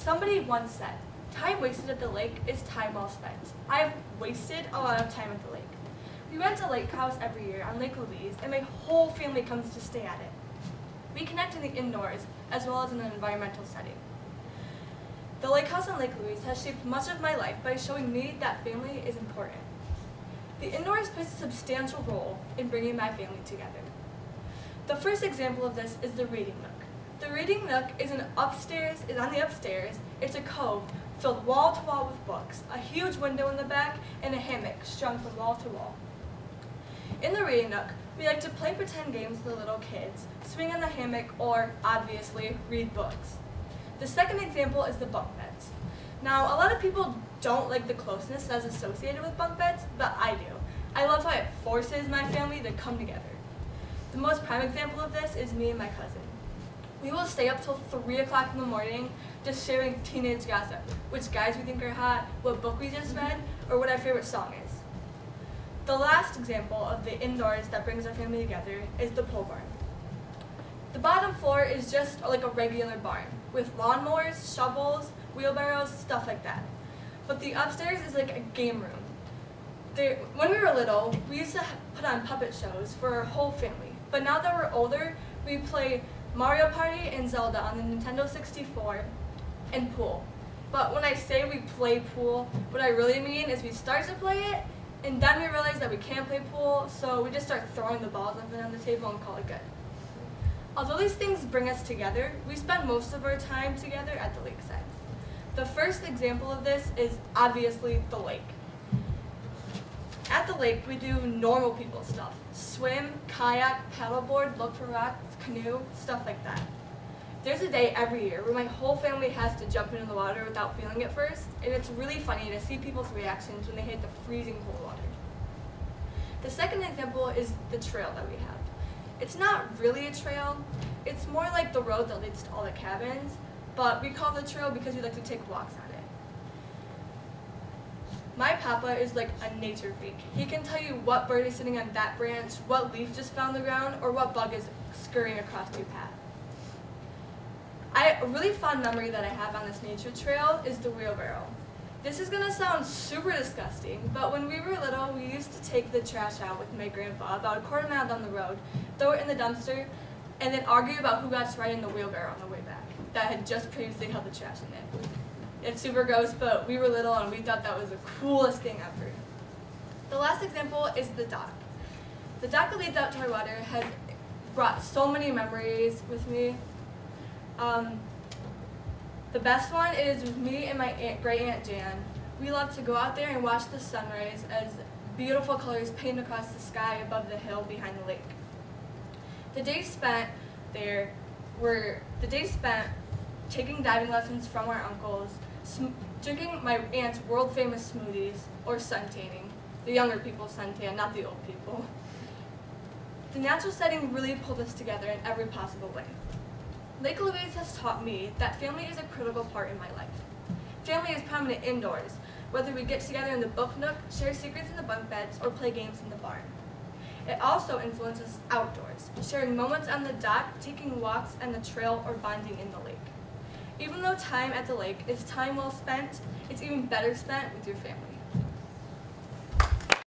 Somebody once said, "Time wasted at the lake is time well spent." I've wasted a lot of time at the lake. We rent a lake house every year on Lake Louise, and my whole family comes to stay at it. We connect in the indoors as well as in an environmental setting. The lake house on Lake Louise has shaped much of my life by showing me that family is important. The indoors plays a substantial role in bringing my family together. The first example of this is the reading nook. The reading nook is on the upstairs. It's a cove filled wall to wall with books, a huge window in the back, and a hammock strung from wall to wall. In the reading nook, we like to play pretend games with the little kids, swing on the hammock, or, obviously, read books. The second example is the bunk beds. Now, a lot of people don't like the closeness that's associated with bunk beds, but I do. I love how it forces my family to come together. The most prime example of this is me and my cousin. We will stay up till 3 o'clock in the morning just sharing teenage gossip, which guys we think are hot, what book we just read, or what our favorite song is. The last example of the indoors that brings our family together is the pole barn. The bottom floor is just like a regular barn, with lawnmowers, shovels, wheelbarrows, stuff like that. But the upstairs is like a game room. When we were little, we used to put on puppet shows for our whole family. But now that we're older, we play Mario Party and Zelda on the Nintendo 64 and pool. But when I say we play pool, what I really mean is we start to play it, and then we realize that we can't play pool, so we just start throwing the balls up and down the table and call it good. Although these things bring us together, we spend most of our time together at the lakeside. The first example of this is obviously the lake. At the lake, we do normal people stuff. Swim, kayak, paddleboard, look for rocks, canoe, stuff like that. There's a day every year where my whole family has to jump into the water without feeling it first, and it's really funny to see people's reactions when they hit the freezing cold water. The second example is the trail that we have. It's not really a trail, it's more like the road that leads to all the cabins, but we call it a trail because we like to take walks on it. My papa is like a nature freak. He can tell you what bird is sitting on that branch, what leaf just fell on the ground, or what bug is scurrying across your path. A really fond memory that I have on this nature trail is the wheelbarrow. This is going to sound super disgusting, but when we were little, we used to take the trash out with my grandpa about a quarter mile down the road, throw it in the dumpster, and then argue about who got to ride in the wheelbarrow on the way back that had just previously held the trash in it. It's super gross, but we were little and we thought that was the coolest thing ever. The last example is the dock. The dock that leads out to our water has brought so many memories with me. The best one is with me and my great aunt Jan. We love to go out there and watch the sunrise as beautiful colors paint across the sky above the hill behind the lake. The days spent there were the days spent taking diving lessons from our uncles, drinking my aunt's world-famous smoothies, or suntanning. The younger people suntan, not the old people. The natural setting really pulled us together in every possible way. Lake Louise has taught me that family is a critical part in my life. Family is prominent indoors, whether we get together in the book nook, share secrets in the bunk beds, or play games in the barn. It also influences outdoors, sharing moments on the dock, taking walks on the trail, or bonding in the lake. Even though time at the lake is time well spent, it's even better spent with your family.